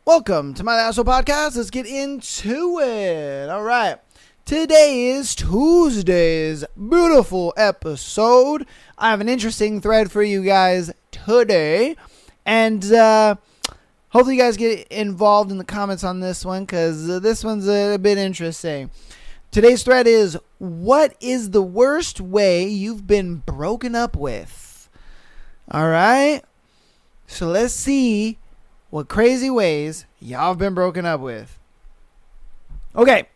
Welcome to my Lasso Podcast. Let's get into it. All right. Today is Tuesday's beautiful episode. I have an interesting thread for you guys today. And hopefully you guys get involved in the comments on this one because this one's a bit interesting. Today's thread is, what is the worst way you've been broken up with? All right. So let's see what crazy ways y'all have been broken up with. Okay.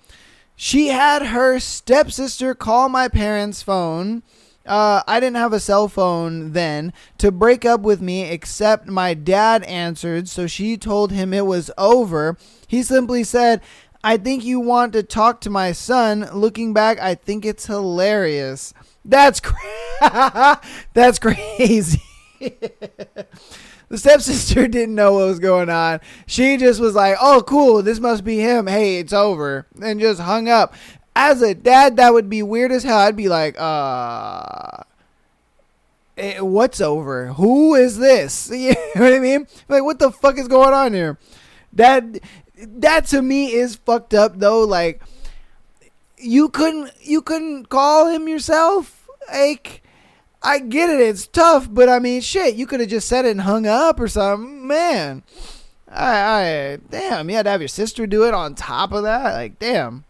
She had her stepsister call my parents' phone. I didn't have a cell phone then to break up with me, except my dad answered. So she told him it was over. He simply said, "I think you want to talk to my son." Looking back, I think it's hilarious. That's That's crazy. The stepsister didn't know what was going on. She just was like, "Oh, cool, this must be him. Hey, it's over." And just hung up. As a dad, that would be weird as hell. I'd be like, what's over? Who is this? You know what I mean? Like, what the fuck is going on here? That to me is fucked up though. Like, you couldn't call him yourself? Like, I get it, it's tough, but I mean, shit, you could have just said it and hung up or something. Man, damn, you had to have your sister do it on top of that. Like, damn.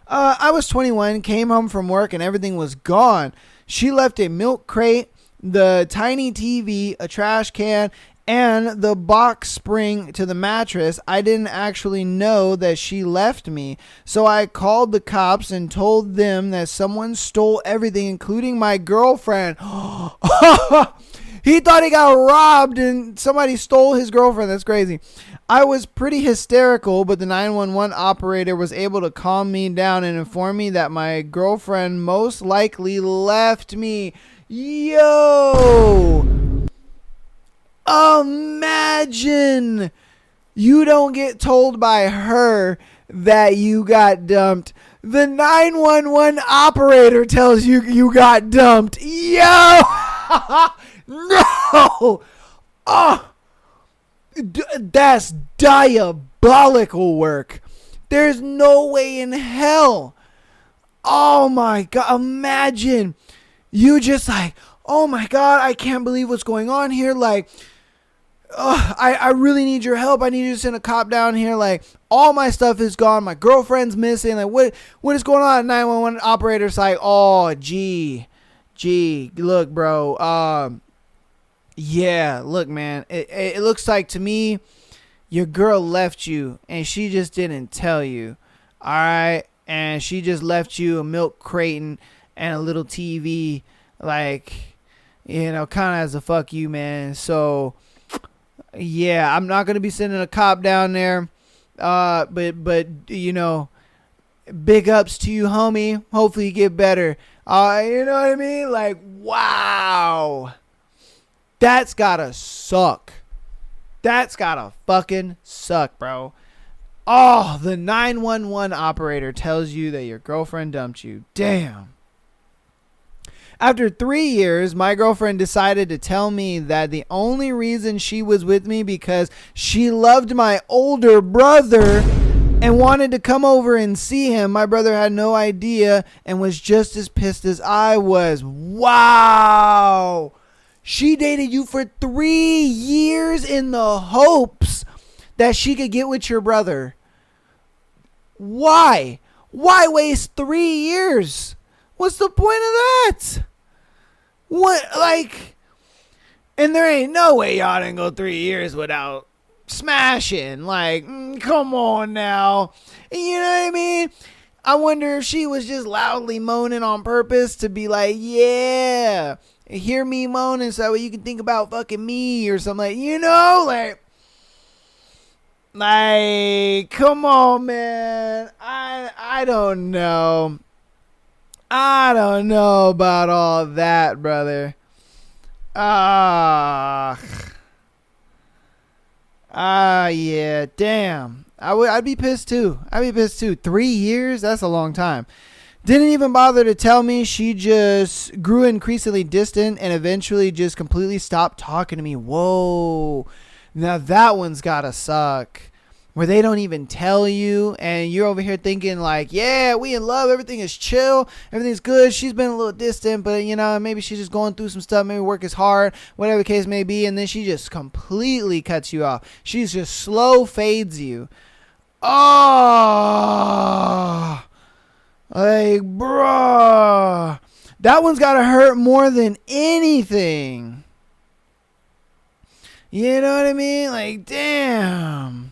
I was 21, came home from work, and everything was gone. She left a milk crate, the tiny TV, a trash can, and the box spring to the mattress. I didn't actually know that she left me. So I called the cops and told them that someone stole everything, including my girlfriend. He thought he got robbed and somebody stole his girlfriend. That's crazy. I was pretty hysterical, but the 911 operator was able to calm me down and inform me that my girlfriend most likely left me. Yo! Imagine you don't get told by her that you got dumped. The 911 operator tells you you got dumped. Yo! No! Oh! That's diabolical work. There's no way in hell. Oh my God. Imagine you just like, oh my God, I can't believe what's going on here. Like, I really need your help. I need you to send a cop down here. Like, all my stuff is gone. My girlfriend's missing. Like, what is going on? 911 operator's like, oh, gee, look, bro. Yeah, look, man. It looks like to me, your girl left you and she just didn't tell you. All right. And she just left you a milk crate and a little TV, like, you know, kind of as a fuck you, man. So, yeah, I'm not going to be sending a cop down there. But you know, big ups to you, homie. Hopefully you get better. You know what I mean? Like, wow. That's gotta suck. That's gotta fucking suck, bro. Oh, the 911 operator tells you that your girlfriend dumped you. Damn. After 3 years, my girlfriend decided to tell me that the only reason she was with me because she loved my older brother and wanted to come over and see him. My brother had no idea and was just as pissed as I was. Wow. She dated you for 3 years in the hopes that she could get with your brother. Why? Why waste 3 years? What's the point of that? What, like, and there ain't no way y'all didn't go 3 years without smashing. Like, come on now. You know what I mean? I wonder if she was just loudly moaning on purpose to be like, yeah, hear me moaning so you can think about fucking me or something, like, you know, like, come on, man. I don't know. I don't know about all that, brother. Yeah, damn. I'd be pissed too. 3 years? That's a long time. Didn't even bother to tell me. She just grew increasingly distant and eventually just completely stopped talking to me. Whoa. Now that one's gotta suck. Where they don't even tell you, and you're over here thinking like, yeah, we in love, everything is chill, everything's good. She's been a little distant, but maybe she's just going through some stuff, maybe work is hard, whatever the case may be, and then she just completely cuts you off. She's just slow fades you. Oh, like, bruh, that one's gotta hurt more than anything. You know what I mean? Like, damn.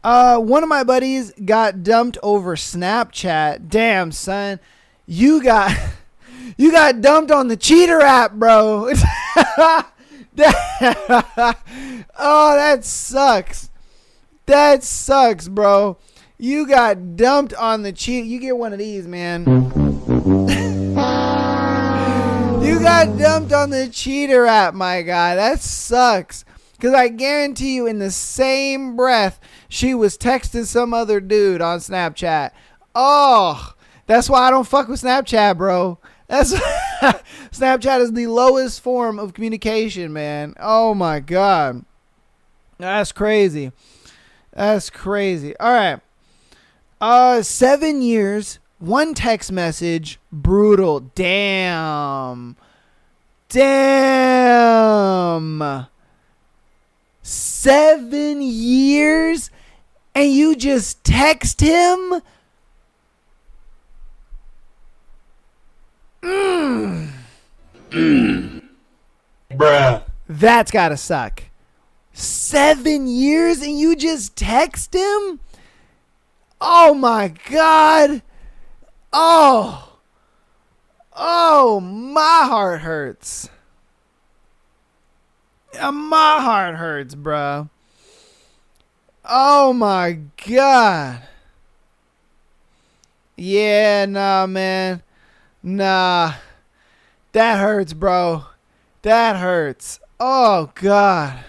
One of my buddies got dumped over Snapchat. Damn, son. You got dumped on the cheater app, bro. Oh, that sucks. That sucks, bro. You got dumped on the cheat. You get one of these, man. You got dumped on the cheater app, my guy. That sucks. Because I guarantee you in the same breath, she was texting some other dude on Snapchat. Oh, that's why I don't fuck with Snapchat, bro. Snapchat is the lowest form of communication, man. Oh, my God. That's crazy. That's crazy. All right. 7 years, one text message, brutal. Damn. 7 years and you just text him? Bruh. That's gotta suck. 7 years and you just text him? Oh my God. Oh, my heart hurts. My heart hurts, bro. Oh my God. Yeah, nah, man. Nah. That hurts, bro. That hurts. Oh God.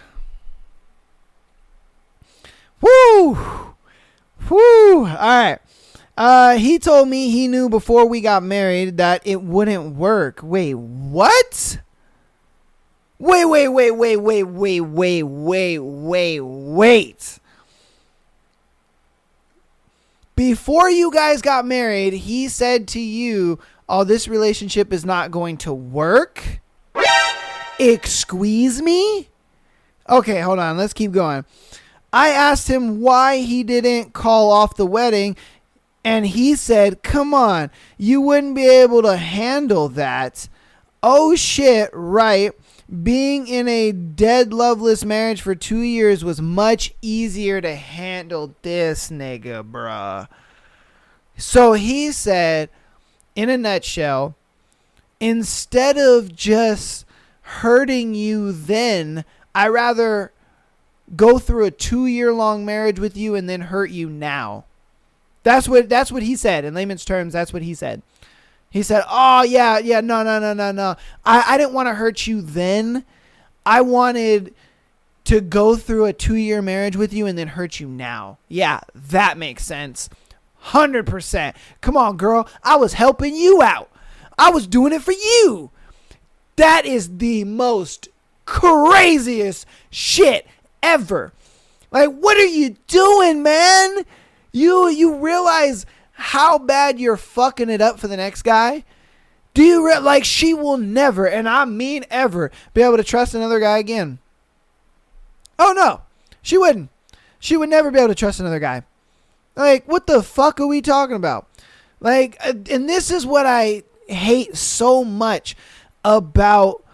Woo. Woo. All right. He told me he knew before we got married that it wouldn't work. Wait, what? Wait. Before you guys got married, he said to you, oh, this relationship is not going to work? Excuse me? Okay, hold on. Let's keep going. I asked him why he didn't call off the wedding, and he said, come on, you wouldn't be able to handle that. Oh, shit, right. Being in a dead loveless marriage for 2 years was much easier to handle this nigga, bruh. So he said, in a nutshell, instead of just hurting you then, I'd rather go through a 2-year-long marriage with you and then hurt you now. That's what he said. In layman's terms, that's what he said. He said, oh, yeah, no. I didn't want to hurt you then. I wanted to go through a 2-year marriage with you and then hurt you now. Yeah, that makes sense. 100%. Come on, girl. I was helping you out. I was doing it for you. That is the most craziest shit ever. Like, what are you doing, man? You realize how bad you're fucking it up for the next guy? Do you like, she will never, and I mean ever, be able to trust another guy again? Oh no, she wouldn't. She would never be able to trust another guy. Like, what the fuck are we talking about? Like, and this is what I hate so much about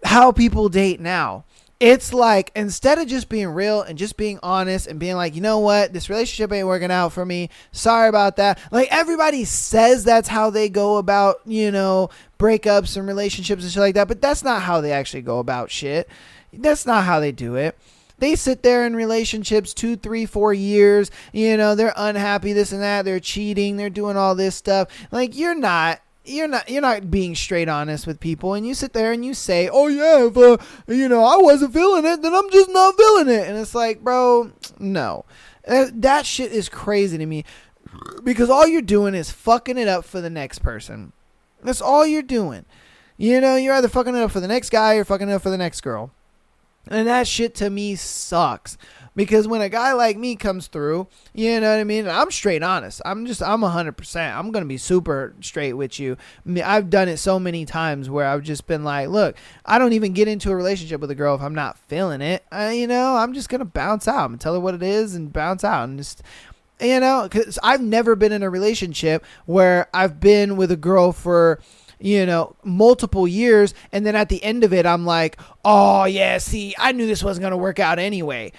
how people date now. It's like, instead of just being real and just being honest and being like, you know what, this relationship ain't working out for me. Sorry about that. Like, everybody says that's how they go about, breakups and relationships and shit like that. But that's not how they actually go about shit. That's not how they do it. They sit there in relationships 2, 3, 4 years. They're unhappy, this and that. They're cheating. They're doing all this stuff. Like, you're not being straight honest with people, and you sit there and you say, oh yeah, if I wasn't feeling it, then I'm just not feeling it. And it's like, bro, no. That shit is crazy to me, because all you're doing is fucking it up for the next person. That's all you're doing. You know, you're either fucking it up for the next guy or fucking it up for the next girl. And that shit to me sucks. Because when a guy like me comes through, you know what I mean? I'm straight honest. I'm 100%. I'm going to be super straight with you. I mean, I've done it so many times where I've just been like, look, I don't even get into a relationship with a girl if I'm not feeling it. I'm just going to bounce out. I'm going to tell her what it is and bounce out. And just, because I've never been in a relationship where I've been with a girl for, multiple years. And then at the end of it, I'm like, oh yeah, see, I knew this wasn't going to work out anyway.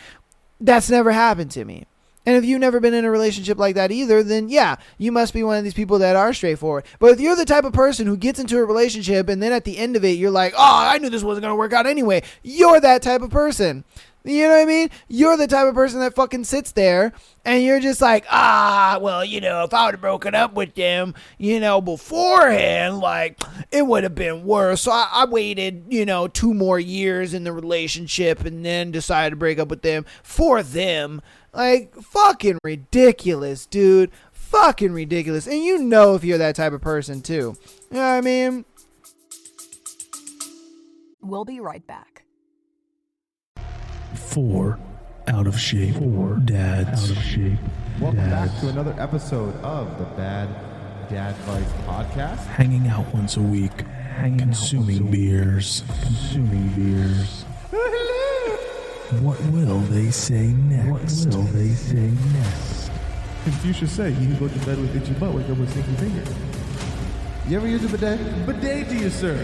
That's never happened to me. And if you've never been in a relationship like that either, then yeah, you must be one of these people that are straightforward. But if you're the type of person who gets into a relationship and then at the end of it, you're like, oh, I knew this wasn't going to work out anyway. You're that type of person. You know what I mean? You're the type of person that fucking sits there and you're just like, if I would have broken up with them, beforehand, like, it would have been worse. So I waited, 2 more years in the relationship and then decided to break up with them for them. Like, fucking ridiculous, dude. Fucking ridiculous. And if you're that type of person too. You know what I mean? We'll be right back. 4 out of shape. 4 dads. Out of shape. Welcome back to another episode of the Bad Dad Advice Podcast. Hanging out once a week. Consuming beers. What will they say next? Confucius said you can go to bed with itchy butt, wake up with stinky fingers. You ever use a bidet? Bidet to you, sir.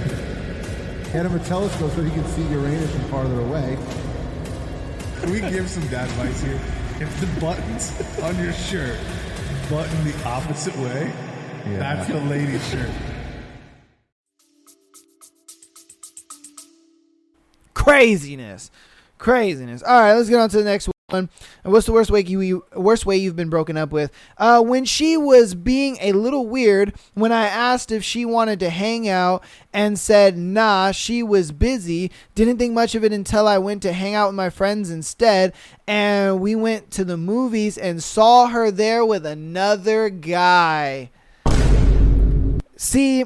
Get him a telescope so he can see Uranus from farther away. Can we give some dad advice here? If the buttons on your shirt button the opposite way, that's the lady's shirt. Craziness. All right, let's get on to the next one. And what's the worst way you've been broken up with? When she was being a little weird when I asked if she wanted to hang out and said nah, she was busy. Didn't think much of it until I went to hang out with my friends instead, and we went to the movies and saw her there with another guy. See,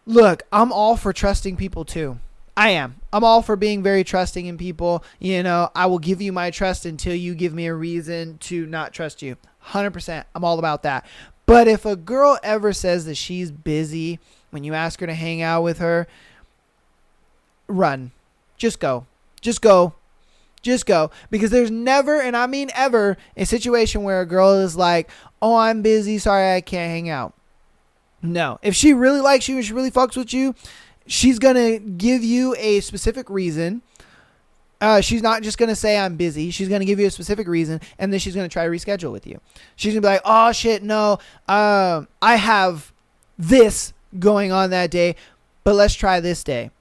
look, I'm all for trusting people too. I am. I'm all for being very trusting in people. I will give you my trust until you give me a reason to not trust you. 100%. I'm all about that. But if a girl ever says that she's busy when you ask her to hang out with her, run. Just go. Because there's never, and I mean ever, a situation where a girl is like, oh, I'm busy. Sorry, I can't hang out. No. If she really likes you and she really fucks with you, she's going to give you a specific reason. She's not just going to say I'm busy. She's going to give you a specific reason, and then she's going to try to reschedule with you. She's going to be like, oh, shit, no, I have this going on that day, but let's try this day.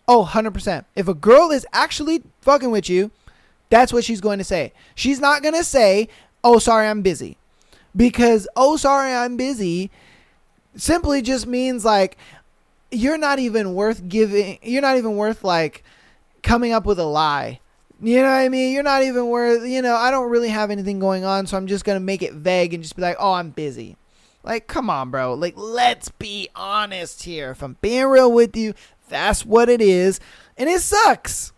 Oh, 100%. If a girl is actually fucking with you, that's what she's going to say. She's not going to say, oh, sorry, I'm busy. Because, oh, sorry, I'm busy simply just means like, you're not even worth like coming up with a lie. You know what I mean? You're not even worth, I don't really have anything going on, so I'm just going to make it vague and just be like, oh, I'm busy. Like, come on, bro. Like, let's be honest here. If I'm being real with you, that's what it is. And it sucks.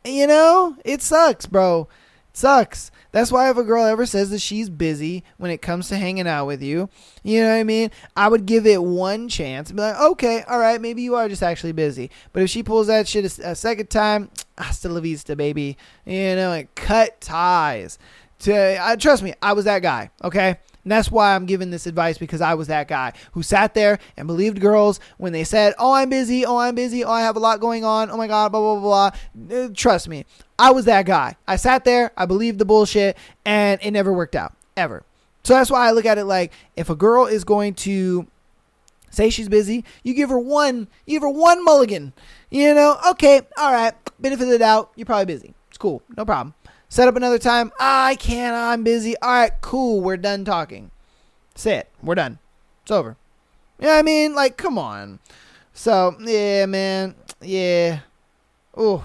It sucks, bro. It sucks. That's why if a girl ever says that she's busy when it comes to hanging out with you, you know what I mean? I would give it one chance and be like, okay, all right, maybe you are just actually busy. But if she pulls that shit a second time, hasta la vista, baby. And cut ties. Trust me, I was that guy, okay? And that's why I'm giving this advice, because I was that guy who sat there and believed girls when they said, oh, I'm busy. Oh, I have a lot going on. Oh, my God, blah, blah, blah, blah. Trust me, I was that guy. I sat there, I believed the bullshit, and it never worked out, ever. So that's why I look at it like, if a girl is going to say she's busy, you give her one mulligan. Okay, all right, benefit of the doubt, you're probably busy. It's cool, no problem. Set up another time. I can't. I'm busy. All right, cool. We're done talking. Say it. We're done. It's over. You know what I mean? Like, come on. So, yeah, man. Yeah. Oh.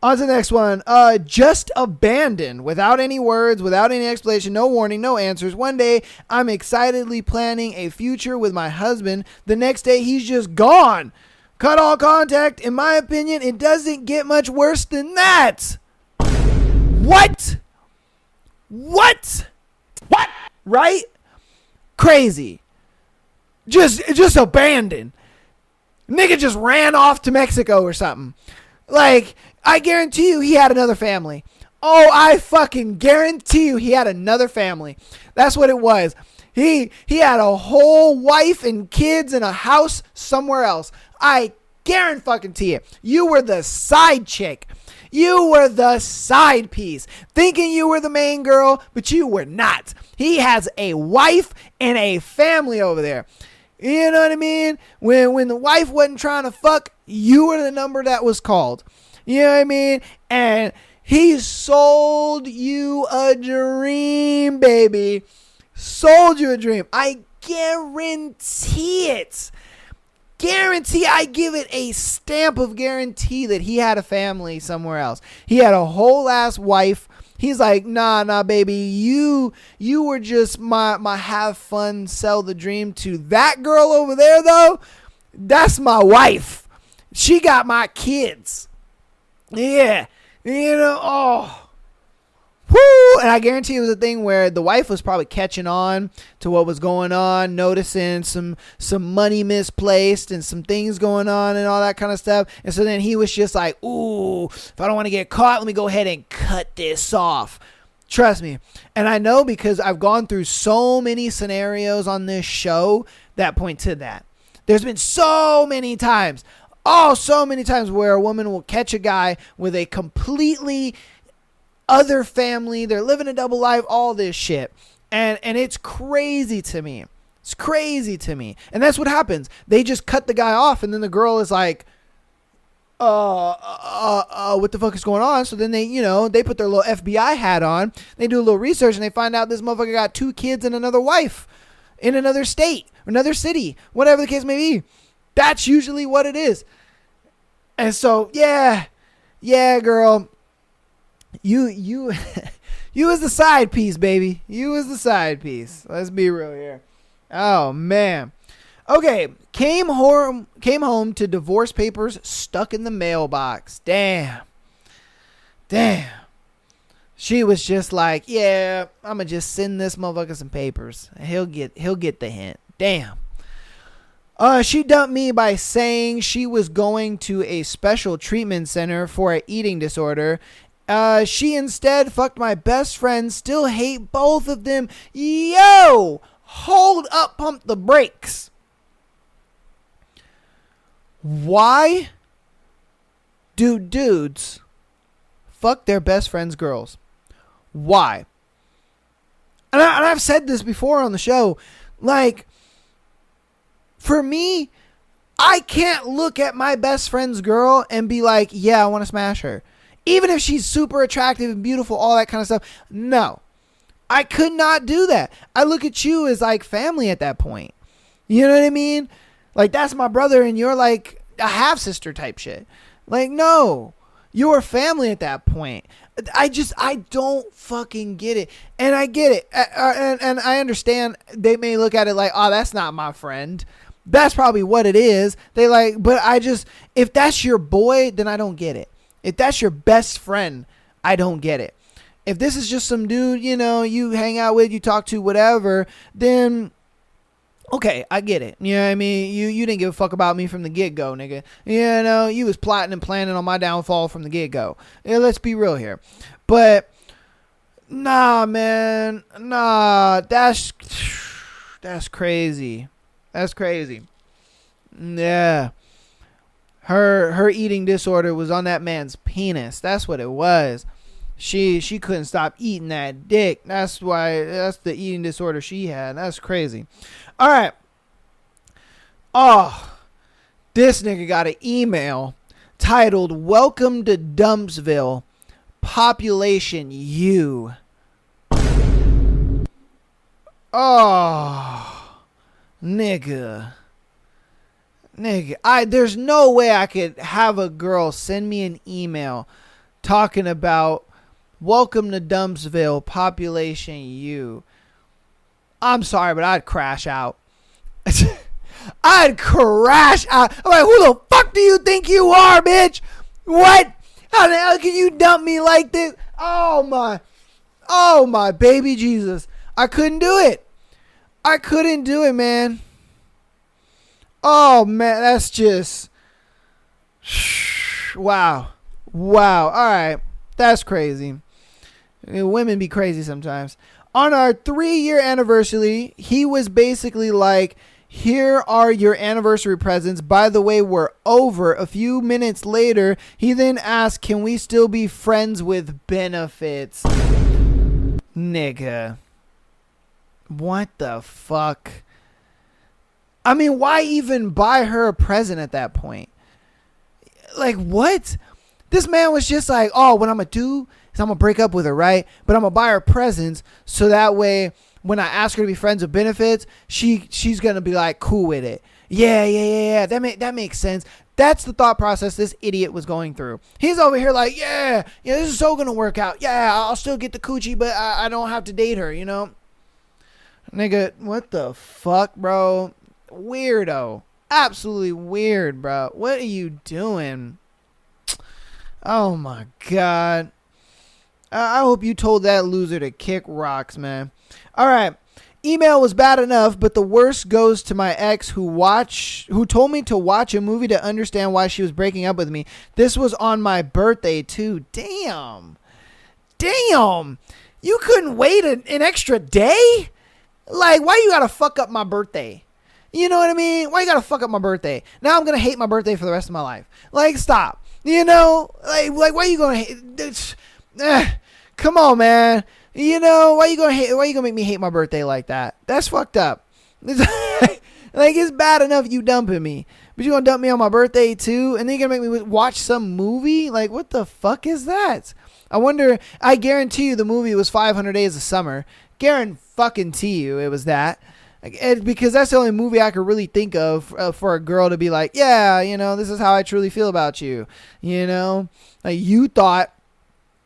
On to the next one. Just abandoned without any words, without any explanation, no warning, no answers. One day, I'm excitedly planning a future with my husband. The next day, he's just gone. Cut all contact. In my opinion, it doesn't get much worse than that. What? What? Right? Crazy. Just abandoned. Nigga just ran off to Mexico or something. Like, I guarantee you he had another family. Oh, I fucking guarantee you he had another family. That's what it was. He had a whole wife and kids and a house somewhere else. I guarantee it. You were the side chick. You were the side piece. Thinking you were the main girl, but you were not. He has a wife and a family over there. You know what I mean? When the wife wasn't trying to fuck, you were the number that was called. You know what I mean? And he sold you a dream, baby. Sold you a dream. I guarantee it. I give it a stamp of guarantee that he had a family somewhere else. He had a whole ass wife. He's like, nah, baby. You were just my have fun, sell the dream to that girl over there, though. That's my wife. She got my kids. Yeah. You know, oh. Woo! And I guarantee it was a thing where the wife was probably catching on to what was going on, noticing some money misplaced and some things going on and all that kind of stuff. And so then he was just like, ooh, if I don't want to get caught, let me go ahead and cut this off. Trust me. And I know because I've gone through so many scenarios on this show that point to that. There's been so many times where a woman will catch a guy with a completely other family, they're living a double life, all this shit, and it's crazy to me. And that's what happens. They just cut the guy off, and then the girl is like, what the fuck is going on? So then they put their little FBI hat on, they do a little research, and they find out this motherfucker got 2 kids and another wife in another state, another city, whatever the case may be. That's usually what it is. And so yeah, girl. You was the side piece, baby. You was the side piece. Let's be real here. Oh man. Okay, came home to divorce papers stuck in the mailbox. Damn. She was just like, yeah, I'ma just send this motherfucker some papers. He'll get the hint. Damn. She dumped me by saying she was going to a special treatment center for an eating disorder. She instead fucked my best friend. Still hate both of them. Yo, hold up, pump the brakes. Why do dudes fuck their best friend's girls? Why? And I've said this before on the show. Like, for me, I can't look at my best friend's girl and be like, yeah, I want to smash her. Even if she's super attractive and beautiful, all that kind of stuff. No, I could not do that. I look at you as like family at that point. You know what I mean? Like, that's my brother and you're like a half sister type shit. Like, no, you're family at that point. I don't fucking get it. And I get it. And I understand they may look at it like, oh, that's not my friend. That's probably what it is. But if that's your boy, then I don't get it. If that's your best friend, I don't get it. If this is just some dude, you hang out with, you talk to, whatever, then okay, I get it. You know what I mean? You didn't give a fuck about me from the get-go, nigga. You was plotting and planning on my downfall from the get-go. Yeah, let's be real here. But nah, man. Nah, that's crazy. That's crazy. Yeah. Her eating disorder was on that man's penis. That's what it was. She couldn't stop eating that dick. That's the eating disorder she had. That's crazy. All right. Oh, this nigga got an email titled "Welcome to Dumpsville, Population U." Oh, nigga, there's no way I could have a girl send me an email talking about welcome to Dumpsville, population U. I'm sorry, but I'd crash out. I'd crash out. I'm like, who the fuck do you think you are, bitch? What? How the hell can you dump me like this? Oh my baby Jesus. I couldn't do it. I couldn't do it, man. Oh man, that's just wow. All right. That's crazy. Women be crazy sometimes. On our 3-year anniversary, he was basically like, here are your anniversary presents. By the way, we're over. A few minutes later, he then asked, can we still be friends with benefits? Nigga. What the fuck? I mean, why even buy her a present at that point? Like, what? This man was just like, oh, what I'm going to do is I'm going to break up with her, right? But I'm going to buy her presents so that way when I ask her to be friends with benefits, she's going to be like cool with it. Yeah. That makes sense. That's the thought process this idiot was going through. He's over here like, yeah, this is so going to work out. Yeah, I'll still get the coochie, but I don't have to date her, you know? Nigga, what the fuck, bro? Weirdo. Absolutely weird, bro. What are you doing? Oh, my God. I hope you told that loser to kick rocks, man. All right. Email was bad enough, but the worst goes to my ex who told me to watch a movie to understand why she was breaking up with me. This was on my birthday, too. Damn. You couldn't wait an extra day? Like, why you gotta fuck up my birthday? You know what I mean? Why you gotta fuck up my birthday? Now I'm gonna hate my birthday for the rest of my life. Like, stop. You know? Like why you gonna hate? Come on, man. You know, why you gonna make me hate my birthday like that? That's fucked up. Like, it's bad enough you dumping me, but you gonna dump me on my birthday too, and then you're gonna make me watch some movie? Like, what the fuck is that? I guarantee you the movie was 500 Days of Summer. Guarantee you it was that. Because that's the only movie I could really think of for a girl to be like, yeah, you know, this is how I truly feel about you. You know, like you thought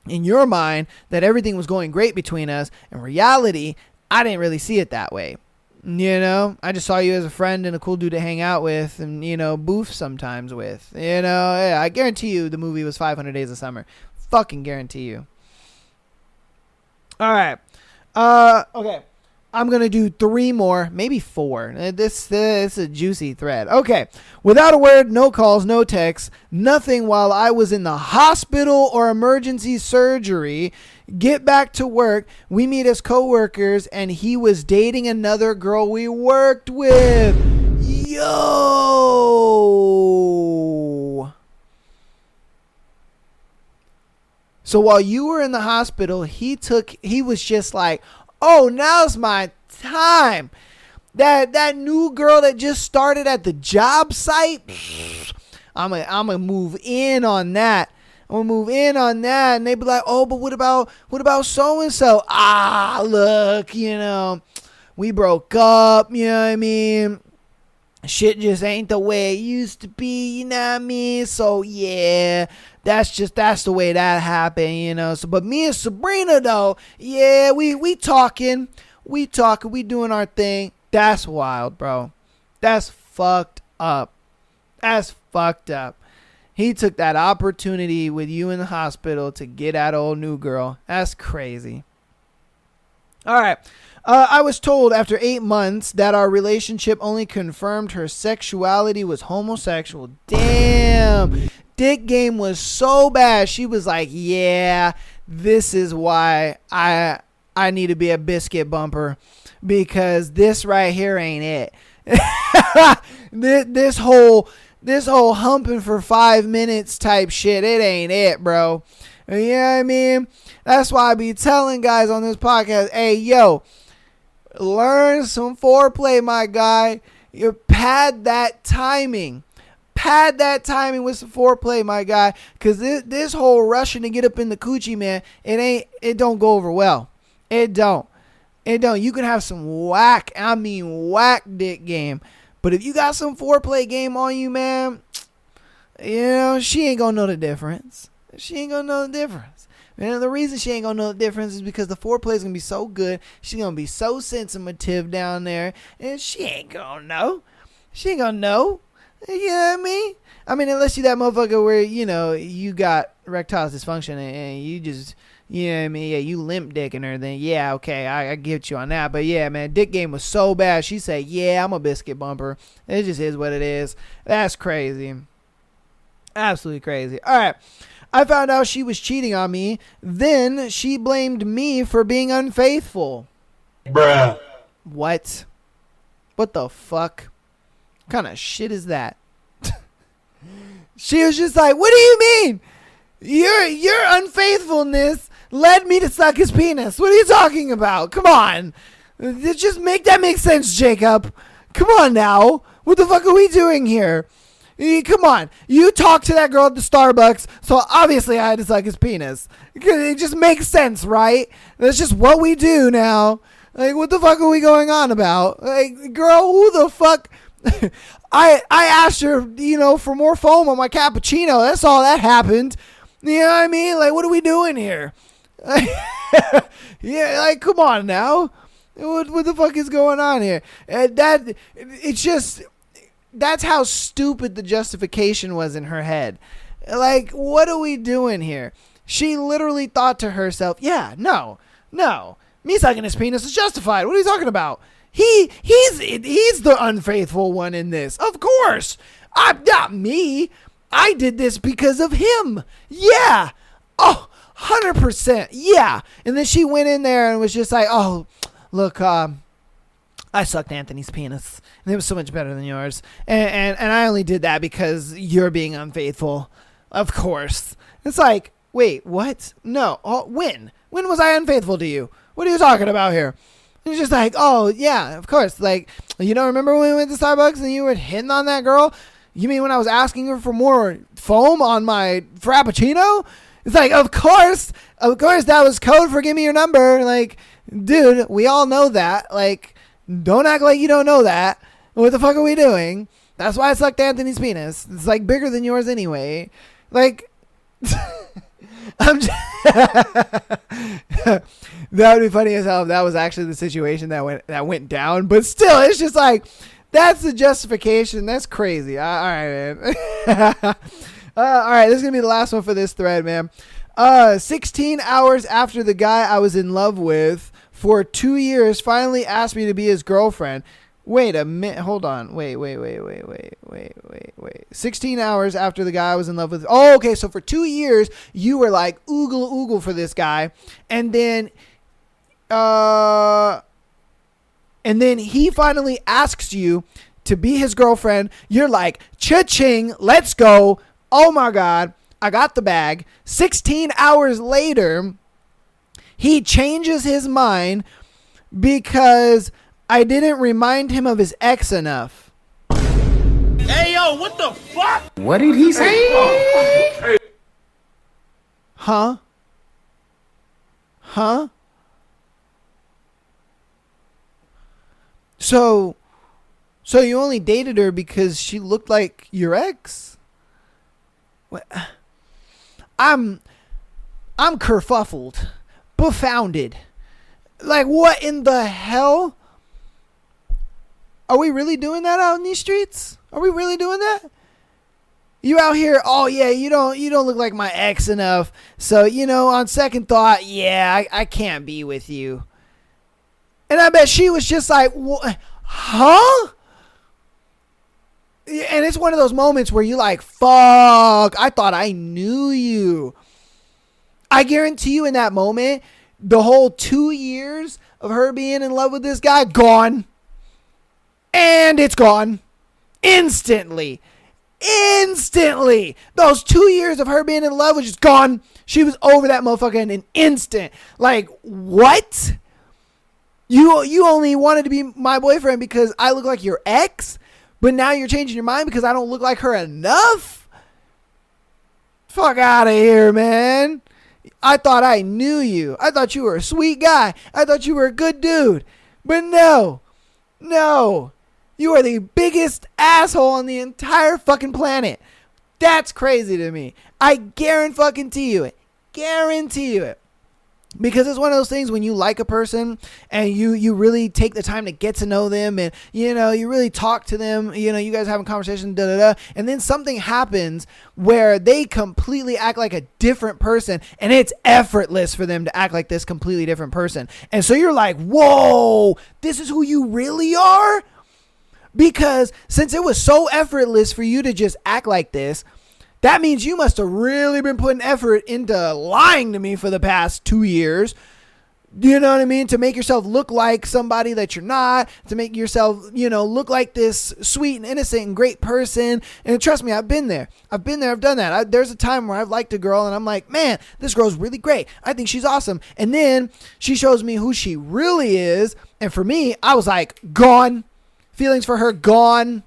in your mind that everything was going great between us. In reality, I didn't really see it that way. You know, I just saw you as a friend and a cool dude to hang out with and, you know, boof sometimes with. You know, yeah, I guarantee you the movie was 500 Days of Summer. Fucking guarantee you. All right. Okay. I'm going to do 3 more, maybe 4. This is a juicy thread. Okay. Without a word, no calls, no texts, nothing while I was in the hospital or emergency surgery. Get back to work. We meet as coworkers and he was dating another girl we worked with. Yo. So while you were in the hospital, he was just like, oh, now's my time. That new girl that just started at the job site, I'm gonna move in on that. And they be like, oh, but what about so and so? Look, you know, we broke up. You know what I mean? Shit just ain't the way it used to be. You know what I mean? So yeah. That's the way that happened, you know. So, but me and Sabrina though, yeah, we talking, we doing our thing. That's wild, bro. That's fucked up. He took that opportunity with you in the hospital to get at old new girl. That's crazy. All right. I was told after 8 months that our relationship only confirmed her sexuality was homosexual. Damn. Dick game was so bad. She was like, yeah, this is why I need to be a biscuit bumper, because this right here ain't it. this whole humping for 5 minutes type shit, it ain't it, bro. You know what I mean? That's why I be telling guys on this podcast, hey, yo, learn some foreplay, my guy. You pad that timing. Pad that timing with some foreplay, my guy, because this whole rushing to get up in the coochie, man, it don't go over well. It don't. You can have some whack dick game, but if you got some foreplay game on you, man, you know, she ain't gonna know the difference. She ain't gonna know the difference. And the reason she ain't gonna know the difference is because the foreplay is gonna be so good. She's gonna be so sensitive down there, and she ain't gonna know. She ain't gonna know. You know what I mean? I mean, unless you that motherfucker where, you know, you got erectile dysfunction and you just, you know what I mean? Yeah, you limp dicking her, then yeah, okay, I get you on that. But yeah, man, dick game was so bad. She said, yeah, I'm a biscuit bumper. It just is what it is. That's crazy. Absolutely crazy. All right. I found out she was cheating on me. Then she blamed me for being unfaithful. Bruh. What? What the fuck? What kind of shit is that? She was just like, what do you mean? Your unfaithfulness led me to suck his penis. What are you talking about? Come on. Just make that make sense, Jacob. Come on now. What the fuck are we doing here? Come on. You talked to that girl at the Starbucks, so obviously I had to suck his penis. It just makes sense, right? That's just what we do now. Like, what the fuck are we going on about? Like, girl, who the fuck... I asked her, you know, for more foam on my cappuccino. That's all that happened. You know what I mean? Like, what are we doing here? Yeah, like, come on now. What the fuck is going on here? And it's just, that's how stupid the justification was in her head. Like, what are we doing here? She literally thought to herself, yeah, no, me sucking his penis is justified. What are you talking about? He's the unfaithful one in this. Of course. I'm not me. I did this because of him. Yeah. Oh, 100%. Yeah. And then she went in there and was just like, oh, look, I sucked Anthony's penis. And it was so much better than yours. And I only did that because you're being unfaithful. Of course. It's like, wait, what? No. Oh, when? When was I unfaithful to you? What are you talking about here? It's just like, oh, yeah, of course. Like, you don't remember when we went to Starbucks and you were hitting on that girl? You mean when I was asking her for more foam on my Frappuccino? It's like, of course that was code for give me your number. Like, dude, we all know that. Like, don't act like you don't know that. What the fuck are we doing? That's why I sucked Anthony's penis. It's like bigger than yours anyway. Like, I'm just that would be funny as hell if that was actually the situation that went down. But still, it's just like, that's the justification. That's crazy. All right, man. All right, this is going to be the last one for this thread, man. 16 hours after the guy I was in love with for 2 years finally asked me to be his girlfriend. Wait a minute. Hold on. Wait. 16 hours after the guy I was in love with. Oh, okay. So for 2 years, you were like oogle for this guy. And then he finally asks you to be his girlfriend. You're like, cha-ching, let's go. Oh my God, I got the bag. 16 hours later, he changes his mind because I didn't remind him of his ex enough. Hey, yo, what the fuck? What did he say? Huh? So you only dated her because she looked like your ex? What? I'm kerfuffled, befounded. Like, what in the hell? Are we really doing that out in these streets? Are we really doing that? You out here, oh yeah, you don't look like my ex enough. So, you know, on second thought, yeah, I can't be with you. And I bet she was just like, huh? And it's one of those moments where you're like, fuck, I thought I knew you. I guarantee you in that moment, the whole 2 years of her being in love with this guy, gone. And it's gone. Instantly. Those 2 years of her being in love was just gone. She was over that motherfucker in an instant. Like, what? You only wanted to be my boyfriend because I look like your ex? But now you're changing your mind because I don't look like her enough? Fuck out of here, man. I thought I knew you. I thought you were a sweet guy. I thought you were a good dude. But no. You are the biggest asshole on the entire fucking planet. That's crazy to me. I guarantee you it. Guarantee you it. Because it's one of those things when you like a person and you really take the time to get to know them and, you know, you really talk to them, you know, you guys having a conversation, and then something happens where they completely act like a different person and it's effortless for them to act like this completely different person. And so you're like, whoa, this is who you really are? Because since it was so effortless for you to just act like this, that means you must have really been putting effort into lying to me for the past 2 years. You know what I mean? To make yourself look like somebody that you're not, to make yourself, you know, look like this sweet and innocent and great person. And trust me, I've been there. I've done that. There's a time where I've liked a girl and I'm like, man, this girl's really great. I think she's awesome. And then she shows me who she really is. And for me, I was like, gone. Feelings for her, gone.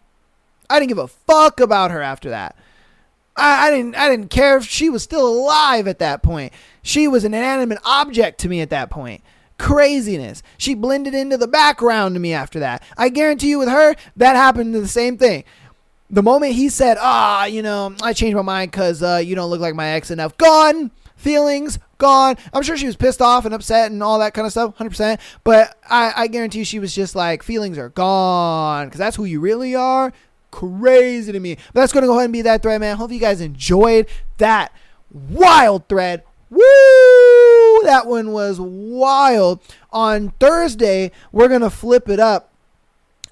I didn't give a fuck about her after that. I didn't care if she was still alive at that point. She was an inanimate object to me at that point. Craziness. She blended into the background to me after that. I guarantee you with her, that happened to the same thing. The moment he said, you know, I changed my mind because you don't look like my ex enough. Gone. Feelings, gone. I'm sure she was pissed off and upset and all that kind of stuff, 100%. But I guarantee you she was just like, feelings are gone because that's who you really are. Crazy to me. But that's going to go ahead and be that thread, man. Hope you guys enjoyed that wild thread. Woo! That one was wild. On Thursday, we're going to flip it up.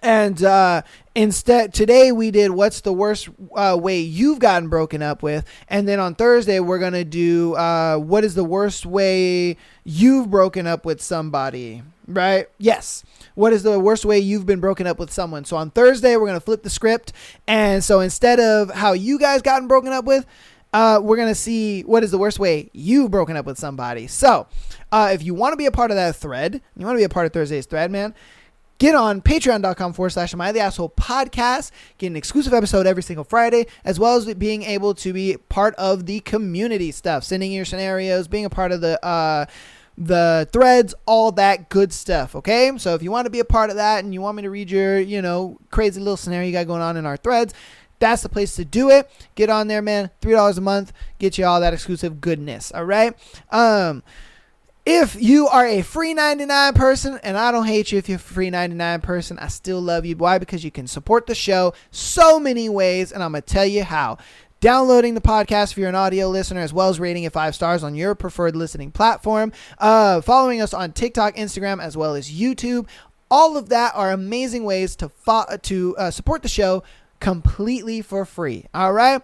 And instead, today we did what's the worst way you've gotten broken up with. And then on Thursday, we're going to do what is the worst way you've broken up with somebody, right? Yes. What is the worst way you've been broken up with someone? So on Thursday, we're going to flip the script. And so instead of how you guys gotten broken up with, we're going to see what is the worst way you've broken up with somebody. So if you want to be a part of that thread, you want to be a part of Thursday's thread, man, get on patreon.com/Am I the Asshole podcast. Get an exclusive episode every single Friday, as well as being able to be part of the community stuff, sending your scenarios, being a part of the threads, all that good stuff. Okay. So if you want to be a part of that and you want me to read your, you know, crazy little scenario you got going on in our threads, that's the place to do it. Get on there, man. $3 a month. Get you all that exclusive goodness. All right. If you are a free 99 person, and I don't hate you if you're a free 99 person, I still love you. Why? Because you can support the show so many ways, and I'm going to tell you how. Downloading the podcast if you're an audio listener, as well as rating it 5 stars on your preferred listening platform. Following us on TikTok, Instagram, as well as YouTube. All of that are amazing ways to support the show completely for free. All right?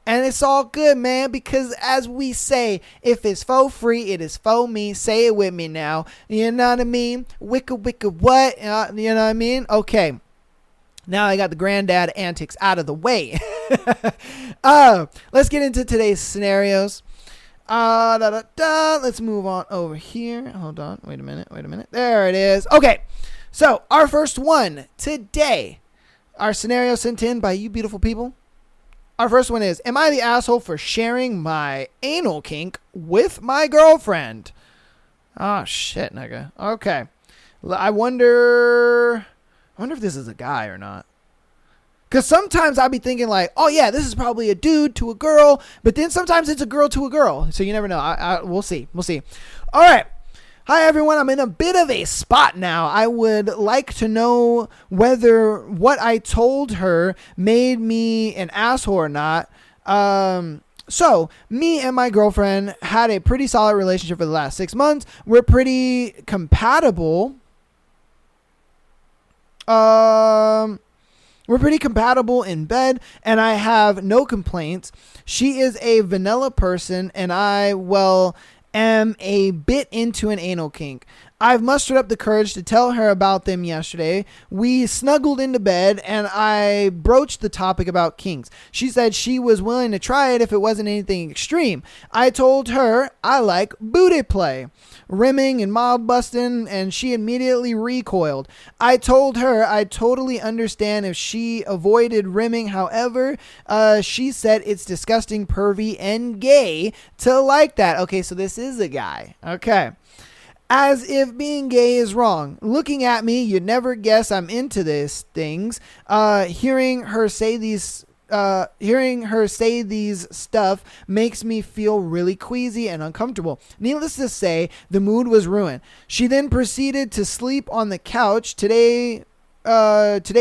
And it's all good, man, because as we say, if it's for free, it is for me. Say it with me now. You know what I mean? Wicca, wicca, what? You know what I mean? Okay. Now I got the granddad antics out of the way. Let's get into today's scenarios. Let's move on over here. Hold on. Wait a minute. There it is. Okay. So our first one today, our scenario sent in by you beautiful people. Our first one is, am I the asshole for sharing my anal kink with my girlfriend? Oh, shit, nigga. Okay. I wonder if this is a guy or not. Because sometimes I'll be thinking like, oh, yeah, this is probably a dude to a girl. But then sometimes it's a girl to a girl. So you never know. We'll see. All right. Hi, everyone. I'm in a bit of a spot now. I would like to know whether what I told her made me an asshole or not. So, me and my girlfriend had a pretty solid relationship for the last 6 months. We're pretty compatible. We're pretty compatible in bed, and I have no complaints. She is a vanilla person, and I, am a bit into an anal kink. I've mustered up the courage to tell her about them yesterday. We snuggled into bed and I broached the topic about kinks. She said she was willing to try it if it wasn't anything extreme. I told her I like booty play, rimming and mob busting, and she immediately recoiled. I told her I totally understand if she avoided rimming. However, she said it's disgusting, pervy, and gay to like that. Okay, so this is a guy. Okay. As if being gay is wrong. Looking at me, you'd never guess I'm into these things. Hearing her say these hearing her say these stuff makes me feel really queasy and uncomfortable. Needless to say, the mood was ruined. She then proceeded to sleep on the couch. Today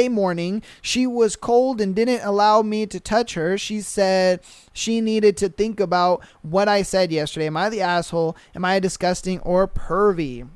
morning, she was cold and didn't allow me to touch her. She said she needed to think about what I said yesterday. Am I the asshole? Am I disgusting or pervy?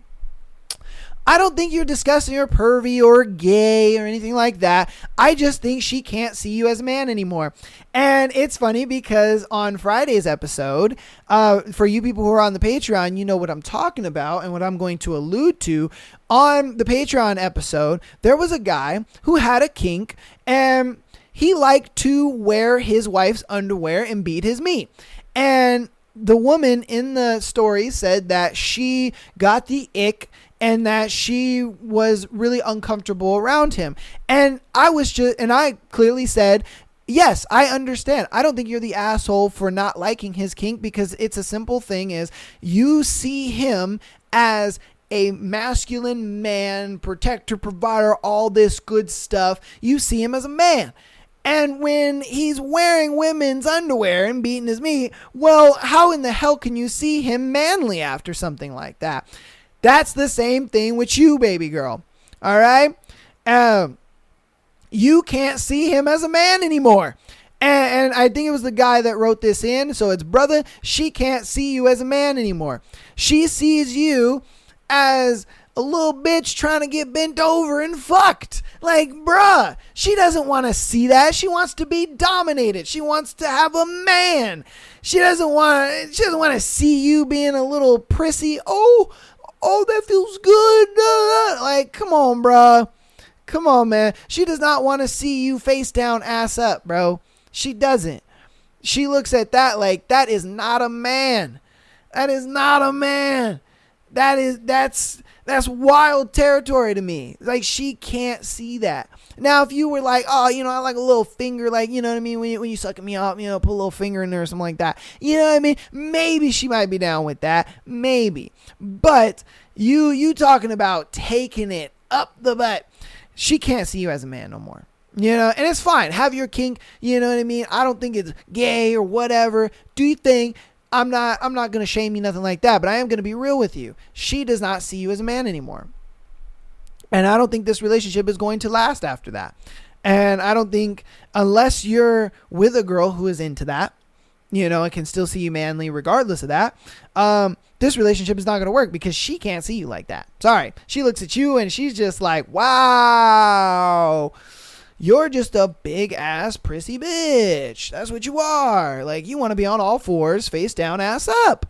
I don't think you're disgusting or pervy or gay or anything like that. I just think she can't see you as a man anymore. And it's funny because on Friday's episode, for you people who are on the Patreon, you know what I'm talking about and what I'm going to allude to. On the Patreon episode, there was a guy who had a kink and he liked to wear his wife's underwear and beat his meat. And the woman in the story said that she got the ick and that she was really uncomfortable around him. And I clearly said, yes, I understand. I don't think you're the asshole for not liking his kink, because it's a simple thing is you see him as a masculine man, protector, provider, all this good stuff. You see him as a man. And when he's wearing women's underwear and beating his meat, well, how in the hell can you see him manly after something like that? That's the same thing with you, baby girl. All right? You can't see him as a man anymore. And I think it was the guy that wrote this in. So it's brother, she can't see you as a man anymore. She sees you as a little bitch trying to get bent over and fucked. Like, bruh, she doesn't want to see that. She wants to be dominated. She wants to have a man. She doesn't want to see you being a little prissy. Oh, that feels good. Like, come on, bro. Come on, man. She does not want to see you face down, ass up, bro. She doesn't. She looks at that like, that is not a man. That is not a man. That's wild territory to me. Like, she can't see that. Now, if you were like, oh, I like a little finger, like, you know what I mean? When you sucking me up, put a little finger in there or something like that. You know what I mean? Maybe she might be down with that. Maybe. But you talking about taking it up the butt. She can't see you as a man no more. And it's fine. Have your kink. You know what I mean? I don't think it's gay or whatever. Do your thing. I'm not going to shame you, nothing like that, but I am going to be real with you. She does not see you as a man anymore. And I don't think this relationship is going to last after that. And I don't think, unless you're with a girl who is into that, and can still see you manly regardless of that, this relationship is not going to work because she can't see you like that. Sorry. She looks at you and she's just like, wow, you're just a big ass prissy bitch. That's what you are. Like, you want to be on all fours, face down, ass up.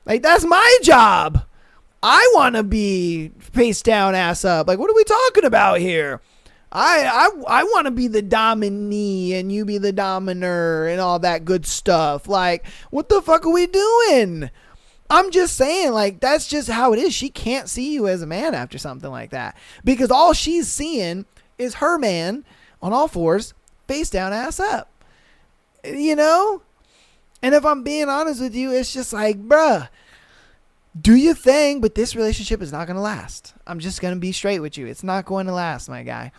Like, that's my job. I want to be face down, ass up. Like, what are we talking about here? I want to be the dominee and you be the dominer and all that good stuff. Like, what the fuck are we doing? I'm just saying, like, that's just how it is. She can't see you as a man after something like that, because all she's seeing is her man on all fours, face down, ass up. And if I'm being honest with you, it's just like, bruh, do your thing, but this relationship is not going to last. I'm just going to be straight with you. It's not going to last, my guy.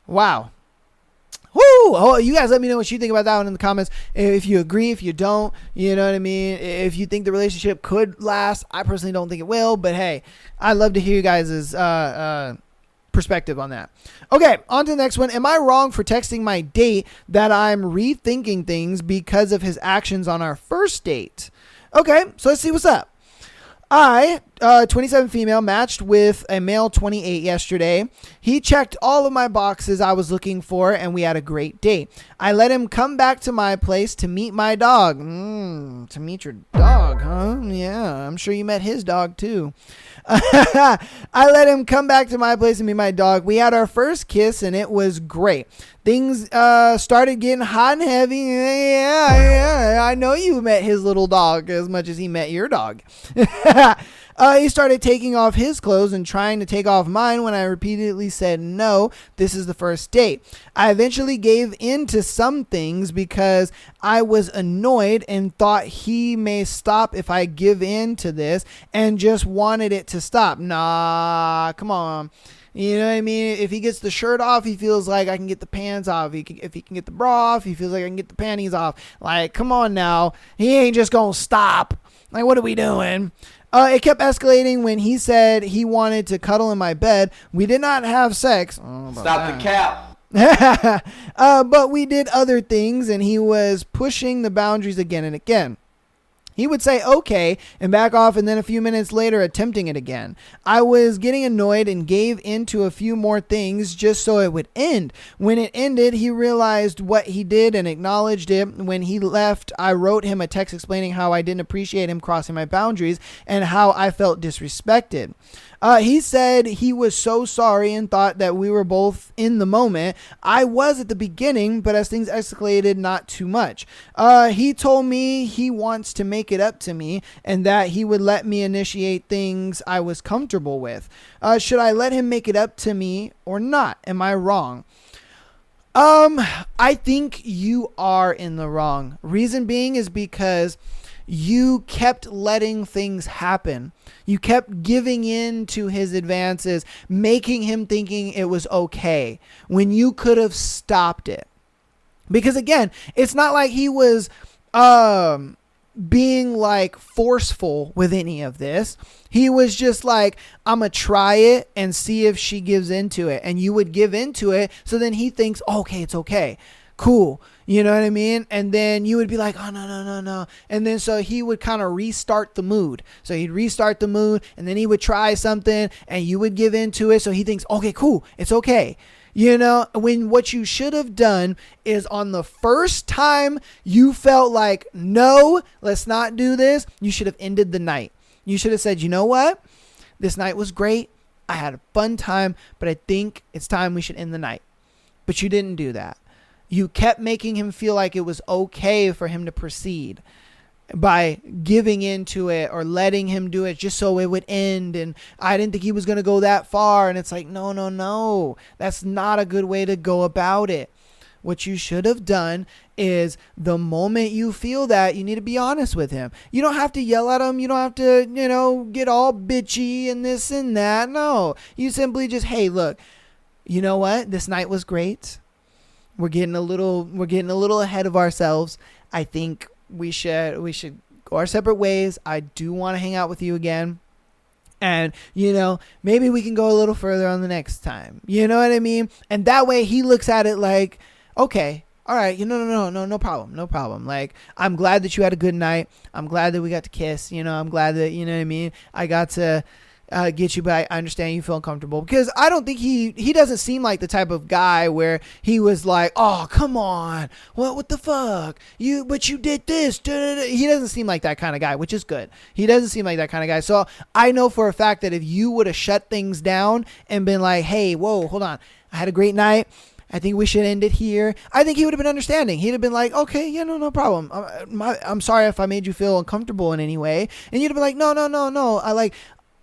Wow. Woo! Oh, you guys let me know what you think about that one in the comments. If you agree, if you don't, you know what I mean? If you think the relationship could last, I personally don't think it will, but hey, I'd love to hear you guys' perspective on that. Okay, on to the next one. Am I wrong for texting my date that I'm rethinking things because of his actions on our first date? Okay, so let's see what's up. I, 27 female, matched with a male 28 yesterday. He checked all of my boxes I was looking for, and we had a great date. I let him come back to my place to meet my dog. To meet your dog, huh? Yeah, I'm sure you met his dog too. I let him come back to my place and meet my dog. We had our first kiss, and it was great. Things started getting hot and heavy. Yeah, I know you met his little dog as much as he met your dog. He started taking off his clothes and trying to take off mine when I repeatedly said, no, this is the first date. I eventually gave in to some things because I was annoyed and thought he may stop if I give in to this and just wanted it to stop. Nah, come on. You know what I mean? If he gets the shirt off, he feels like I can get the pants off. If he can get the bra off, he feels like I can get the panties off. Like, come on now. He ain't just gonna stop. Like, what are we doing? It kept escalating when he said he wanted to cuddle in my bed. We did not have sex. Stop the cap. But we did other things, and he was pushing the boundaries again and again. He would say, okay, and back off, and then a few minutes later, attempting it again. I was getting annoyed and gave into a few more things just so it would end. When it ended, he realized what he did and acknowledged it. When he left, I wrote him a text explaining how I didn't appreciate him crossing my boundaries and how I felt disrespected. He said he was so sorry and thought that we were both in the moment. I was at the beginning, but as things escalated, not too much. He told me he wants to make it up to me and that he would let me initiate things I was comfortable with. Should I let him make it up to me or not? Am I wrong? I think you are in the wrong. Reason being is because you kept letting things happen. You kept giving in to his advances, making him thinking it was okay when you could have stopped it. Because again, it's not like he was being like forceful with any of this. He was just like, I'm going to try it and see if she gives into it. And you would give into it. So then he thinks, okay, it's okay. Cool. You know what I mean? And then you would be like, oh, no. And then so he would kind of restart the mood. So he'd restart the mood and then he would try something and you would give into it. So he thinks, okay, cool. It's okay. You know, when what you should have done is on the first time you felt like, no, let's not do this, you should have ended the night. You should have said, you know what? This night was great. I had a fun time, but I think it's time we should end the night. But you didn't do that. You kept making him feel like it was okay for him to proceed by giving into it or letting him do it just so it would end. And I didn't think he was going to go that far. And it's like, no. That's not a good way to go about it. What you should have done is the moment you feel that, you need to be honest with him. You don't have to yell at him. You don't have to, get all bitchy and this and that. No, you simply just, hey, look, you know what? This night was great. We're getting a little ahead of ourselves. I think we should go our separate ways. I do want to hang out with you again. And, maybe we can go a little further on the next time. You know what I mean? And that way he looks at it like, okay, all right, no problem. Like, I'm glad that you had a good night. I'm glad that we got to kiss. I'm glad that, you know what I mean? I got to get you, but I understand you feel uncomfortable because I don't think he doesn't seem like the type of guy where he was like, oh, come on, what the fuck, but you did this. He doesn't seem like that kind of guy, which is good. He doesn't seem like that kind of guy. So I know for a fact that if you would have shut things down and been like, hey, whoa, hold on, I had a great night, I think we should end it here, I think he would have been understanding. He'd have been like, okay, yeah, no problem. I'm sorry if I made you feel uncomfortable in any way. And you'd have been like, no.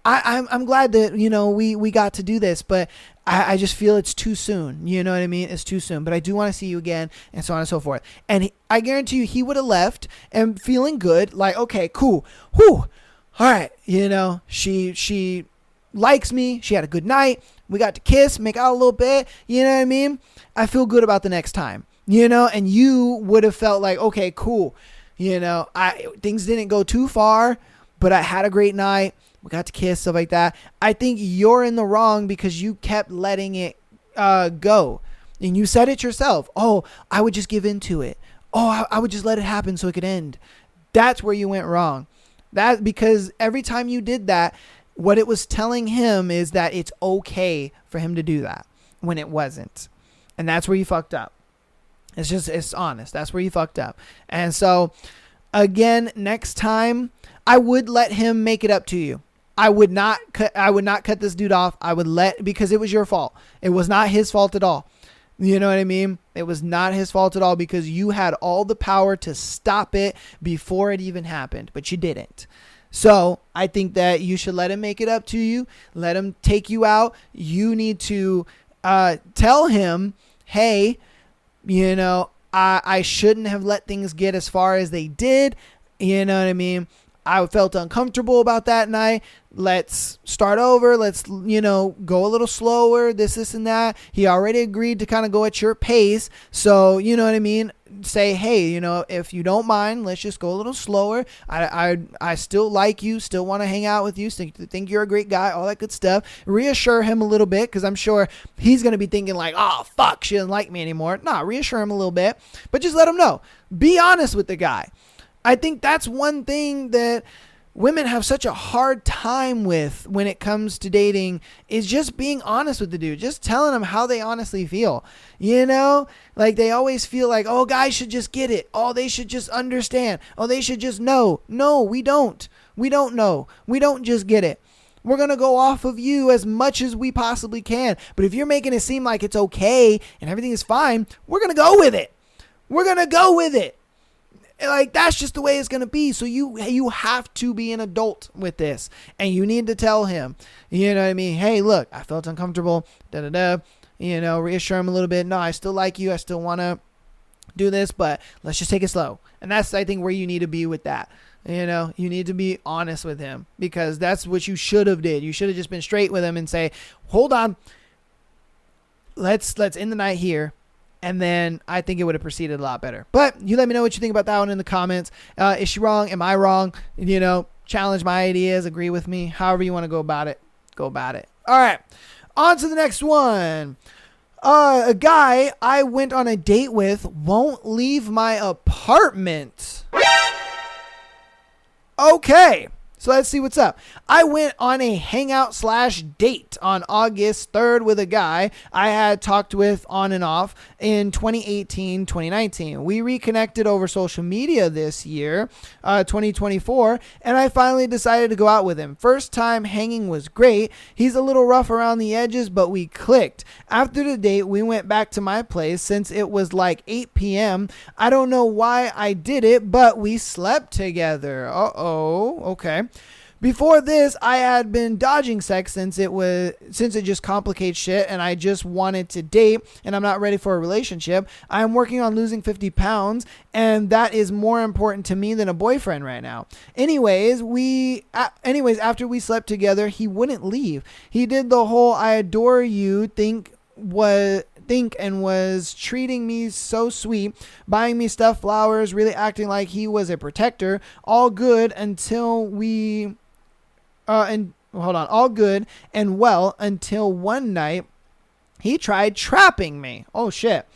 I'm glad that, we got to do this, but I just feel it's too soon. You know what I mean? It's too soon, but I do want to see you again and so on and so forth. And I guarantee you he would have left and feeling good. Like, okay, cool. Whew. All right. She likes me. She had a good night. We got to kiss, make out a little bit. You know what I mean? I feel good about the next time, and you would have felt like, okay, cool. Things didn't go too far, but I had a great night. We got to kiss, stuff like that. I think you're in the wrong because you kept letting it go. And you said it yourself. Oh, I would just give into it. Oh, I would just let it happen so it could end. That's where you went wrong. That because every time you did that, what it was telling him is that it's okay for him to do that when it wasn't. And that's where you fucked up. It's honest. That's where you fucked up. And so, again, next time, I would let him make it up to you. I would not cut this dude off. Because it was your fault. It was not his fault at all. You know what I mean? It was not his fault at all because you had all the power to stop it before it even happened, but you didn't. So I think that you should let him make it up to you. Let him take you out. You need to tell him, hey, I shouldn't have let things get as far as they did. You know what I mean? I felt uncomfortable about that night. Let's start over. Let's, go a little slower, this and that. He already agreed to kind of go at your pace. So, you know what I mean? Say, hey, if you don't mind, let's just go a little slower. I still like you, still want to hang out with you, think you're a great guy, all that good stuff. Reassure him a little bit, because I'm sure he's going to be thinking like, oh, fuck, she doesn't like me anymore. Nah, reassure him a little bit, but just let him know. Be honest with the guy. I think that's one thing that women have such a hard time with when it comes to dating, is just being honest with the dude, just telling them how they honestly feel. Like they always feel like, oh, guys should just get it. Oh, they should just understand. Oh, they should just know. No, we don't. We don't know. We don't just get it. We're going to go off of you as much as we possibly can. But if you're making it seem like it's okay and everything is fine, we're going to go with it. We're going to go with it. Like, that's just the way it's going to be. So you have to be an adult with this, and you need to tell him, you know what I mean? Hey, look, I felt uncomfortable, reassure him a little bit. No, I still like you. I still want to do this, but let's just take it slow. And that's, I think, where you need to be with that. You need to be honest with him, because that's what you should have did. You should have just been straight with him and say, hold on, let's end the night here. And then I think it would have proceeded a lot better. But you let me know what you think about that one in the comments. Is she wrong? Am I wrong? Challenge my ideas. Agree with me. However you want to go about it. Go about it. All right. On to the next one. A guy I went on a date with won't leave my apartment. Okay. So let's see what's up. I went on a hangout/date on August 3rd with a guy I had talked with on and off in 2018, 2019. We reconnected over social media this year, 2024, and I finally decided to go out with him. First time hanging was great. He's a little rough around the edges, but we clicked. After the date, we went back to my place since it was like 8 p.m. I don't know why I did it, but we slept together. Okay. Before this, I had been dodging sex since it just complicates shit, and I just wanted to date, and I'm not ready for a relationship. I'm working on losing 50 pounds, and that is more important to me than a boyfriend right now. Anyways, after we slept together, he wouldn't leave. He did the whole "I adore you" and was treating me so sweet, buying me stuff, flowers, really acting like he was a protector. All good until all good and well until one night he tried trapping me. Oh shit.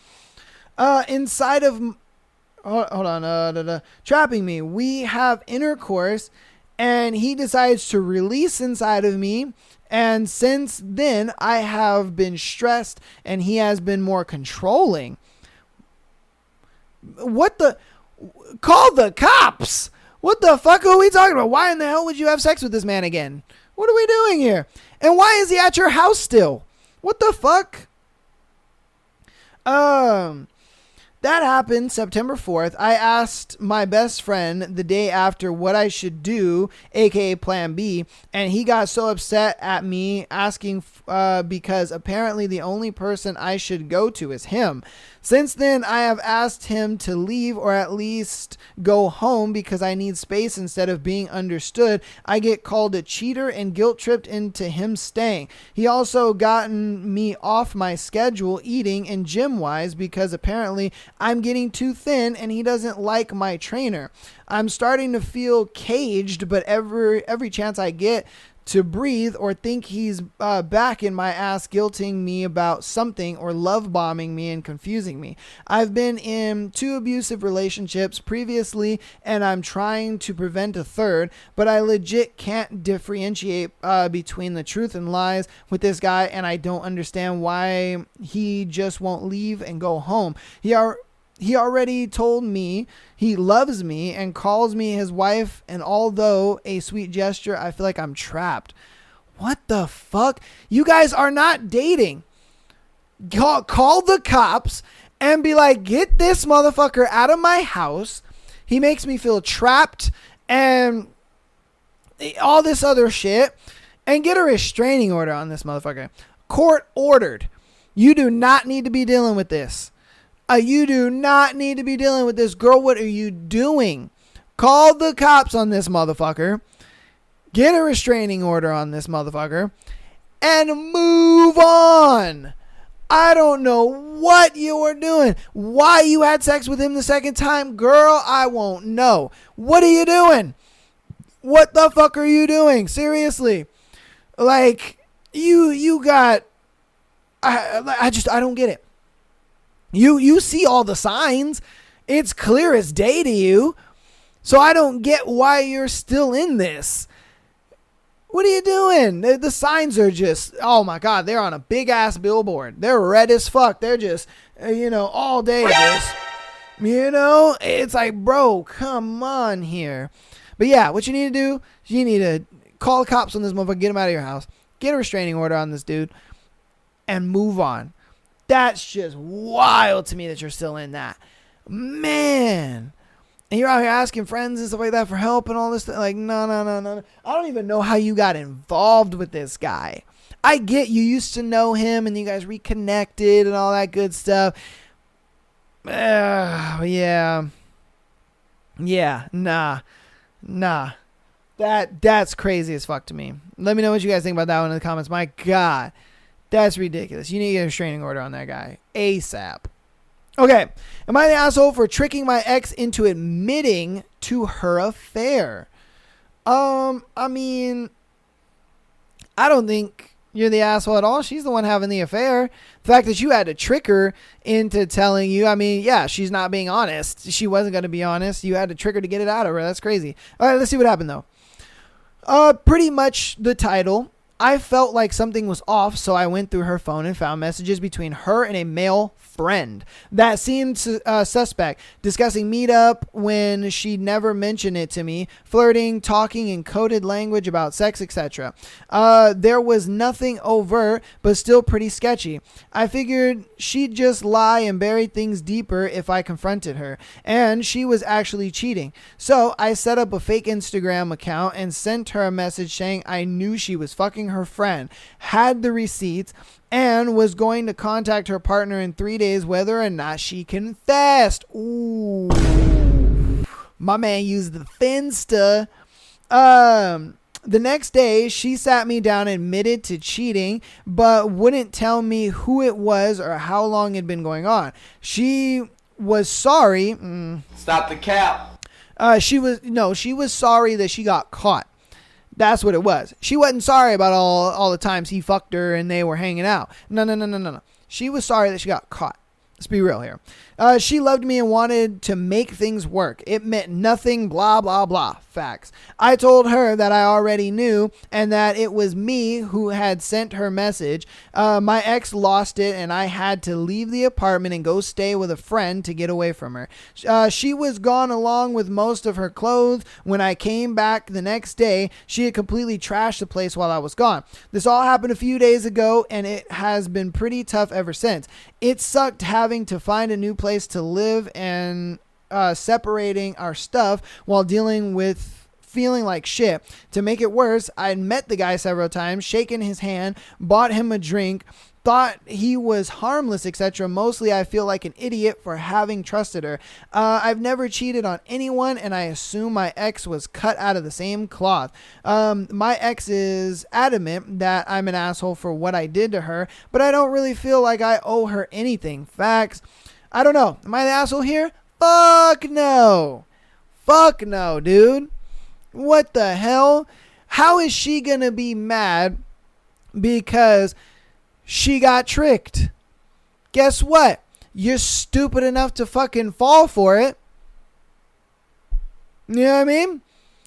Trapping me. We have intercourse and he decides to release inside of me. And since then, I have been stressed and he has been more controlling. Call the cops! What the fuck are we talking about? Why in the hell would you have sex with this man again? What are we doing here? And why is he at your house still? What the fuck? That happened September 4th. I asked my best friend the day after what I should do, aka Plan B, and he got so upset at me asking because apparently the only person I should go to is him. Since then, I have asked him to leave or at least go home because I need space instead of being understood. I get called a cheater and guilt-tripped into him staying. He also gotten me off my schedule eating and gym-wise because apparently I'm getting too thin and he doesn't like my trainer. I'm starting to feel caged, but every chance I get to breathe or think he's back in my ass guilting me about something or love bombing me and confusing me. I've been in 2 abusive relationships previously and I'm trying to prevent a third, but I legit can't differentiate between the truth and lies with this guy, and I don't understand why he just won't leave and go home. He already told me he loves me and calls me his wife, and although a sweet gesture, I feel like I'm trapped. What the fuck? You guys are not dating. Call the cops and be like, get this motherfucker out of my house. He makes me feel trapped and all this other shit, and get a restraining order on this motherfucker. Court ordered. You do not need to be dealing with this. You do not need to be dealing with this. Girl, what are you doing? call the cops on this motherfucker, get a restraining order on this motherfucker, and move on. I don't know what you were doing. Why you had sex with him the second time, girl, I won't know. What are you doing? What the fuck are you doing? Seriously. Like, you got... I don't get it. You see all the signs. It's clear as day to you. So I don't get why you're still in this. What are you doing? The signs are just, oh my God, they're on a big ass billboard. They're red as fuck. They're just, all day just, it's like, bro, come on here. But yeah, what you need to do, you need to call the cops on this motherfucker, get him out of your house, get a restraining order on this dude, and move on. That's just wild to me that you're still in that. Man. And you're out here asking friends and stuff like that for help and all this stuff. Like, no. I don't even know how you got involved with this guy. I get you used to know him and you guys reconnected and all that good stuff. Yeah, nah. That's crazy as fuck to me. Let me know what you guys think about that one in the comments. My God, that's ridiculous. You need to get a restraining order on that guy ASAP. Okay, am I the asshole for tricking my ex into admitting to her affair? I mean, I don't think you're the asshole at all. She's the one having the affair. The fact that you had to trick her into telling you, I mean, yeah, she's not being honest. She wasn't going to be honest. You had to trick her to get it out of her. That's crazy. All right, let's see what happened, though. Pretty much the title. I felt like something was off, so I went through her phone and found messages between her and a male friend that seemed suspect, discussing meetup when she never mentioned it to me, flirting, talking in coded language about sex, etc. There was nothing overt, but still pretty sketchy. I figured she'd just lie and bury things deeper if I confronted her, and she was actually cheating. So I set up a fake Instagram account and sent her a message saying I knew she was fucking her friend, had the receipts, and was going to contact her partner in 3 days whether or not she confessed. Ooh. My man used the Finsta. The next day, she sat me down and admitted to cheating, but wouldn't tell me who it was or how long it had been going on. She was sorry. Stop the cap. She was sorry that she got caught. That's what it was. She wasn't sorry about all the times he fucked her and they were hanging out. No. She was sorry that she got caught. Let's be real here. She loved me and wanted to make things work. It meant nothing, blah, blah, blah. Facts. I told her that I already knew and that it was me who had sent her message. My ex lost it and I had to leave the apartment and go stay with a friend to get away from her. She was gone along with most of her clothes. When I came back the next day, she had completely trashed the place while I was gone. This all happened a few days ago and it has been pretty tough ever since. It sucked having to find a new place to live and separating our stuff while dealing with feeling like shit. To make it worse, I'd met the guy several times, shaken his hand, bought him a drink, thought he was harmless, etc. Mostly I feel like an idiot for having trusted her. I've never cheated on anyone and I assume my ex was cut out of the same cloth. My ex is adamant that I'm an asshole for what I did to her, but I don't really feel like I owe her anything. Facts. I don't know. Am I the asshole here? Fuck no. Fuck no, dude. What the hell? How is she gonna be mad because she got tricked? Guess what? You're stupid enough to fucking fall for it. You know what I mean?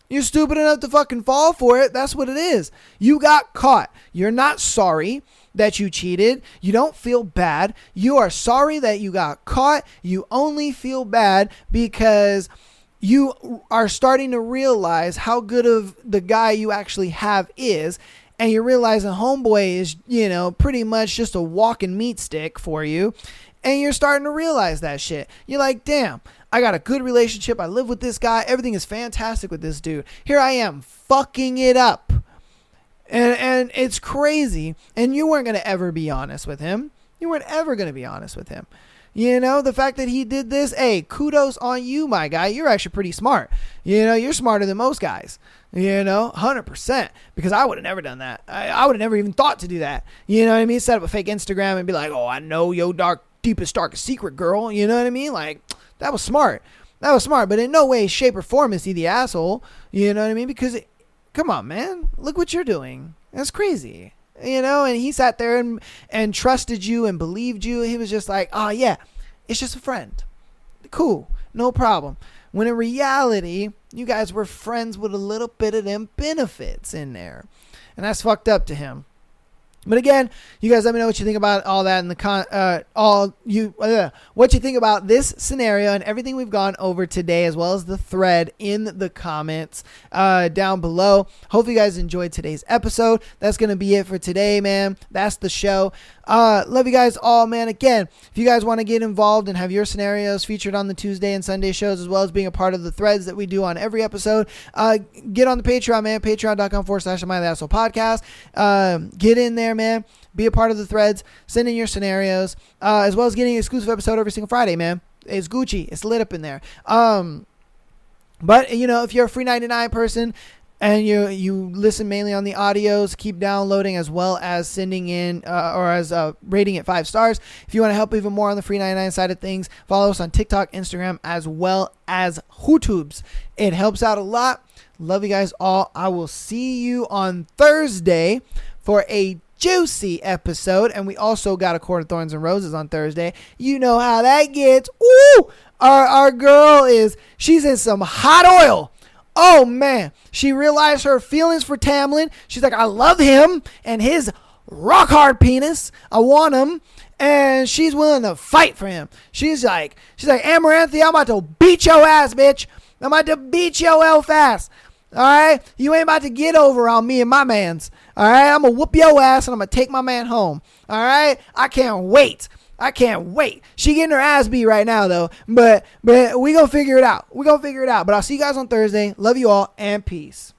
You're stupid enough to fucking fall for it. That's what it is. You got caught. You're not sorry that you cheated. You don't feel bad. You are sorry that you got caught. You only feel bad because you are starting to realize how good of the guy you actually have is. And you realize a homeboy is, pretty much just a walking meat stick for you. And you're starting to realize that shit. You're like, damn, I got a good relationship. I live with this guy. Everything is fantastic with this dude. Here I am fucking it up. And it's crazy. And you weren't going to ever be honest with him. You weren't ever going to be honest with him. You know, the fact that he did this, hey, kudos on you, my guy. You're actually pretty smart. You know, you're smarter than most guys. You know, 100%. Because I would have never done that. I would have never even thought to do that. You know what I mean? Set up a fake Instagram and be like, oh, I know your deepest, darkest secret, girl. You know what I mean? Like, that was smart. That was smart. But in no way, shape, or form is he the asshole. You know what I mean? Because, come on, man. Look what you're doing. That's crazy. You know, and he sat there and trusted you and believed you. He was just like, oh, yeah, it's just a friend. Cool. No problem. When in reality, you guys were friends with a little bit of them benefits in there. And that's fucked up to him. But again, you guys let me know what you think about all that in the what you think about this scenario and everything we've gone over today, as well as the thread in the comments down below. Hopefully you guys enjoyed today's episode. That's going to be it for today, man. That's the show. Love you guys all, man. Again, if you guys want to get involved and have your scenarios featured on the Tuesday and Sunday shows, as well as being a part of the threads that we do on every episode, get on the Patreon, man. Patreon.com/MyTheAsshole Podcast. Get in there, man. Be a part of the threads. Send in your scenarios, as well as getting an exclusive episode every single Friday, man. It's Gucci. It's lit up in there. But, you know, if you're a free 99 person and you listen mainly on the audios, keep downloading as well as sending in or as rating it 5 stars. If you want to help even more on the free 99 side of things, follow us on TikTok, Instagram, as well as YouTubes. It helps out a lot. Love you guys all. I will see you on Thursday for a juicy episode. And we also got a Court of Thorns and Roses on Thursday. You know how that gets. Ooh! Our girl she's in some hot oil. Oh, man. She realized her feelings for Tamlin. She's like, I love him and his rock hard penis. I want him. And she's willing to fight for him. She's like, Amaranthi, I'm about to beat your ass, bitch. I'm about to beat your elf ass. All right? You ain't about to get over on me and my mans. All right? I'm going to whoop your ass and I'm going to take my man home. All right? I can't wait. She getting her ass beat right now, though. But we going to figure it out. But I'll see you guys on Thursday. Love you all and peace.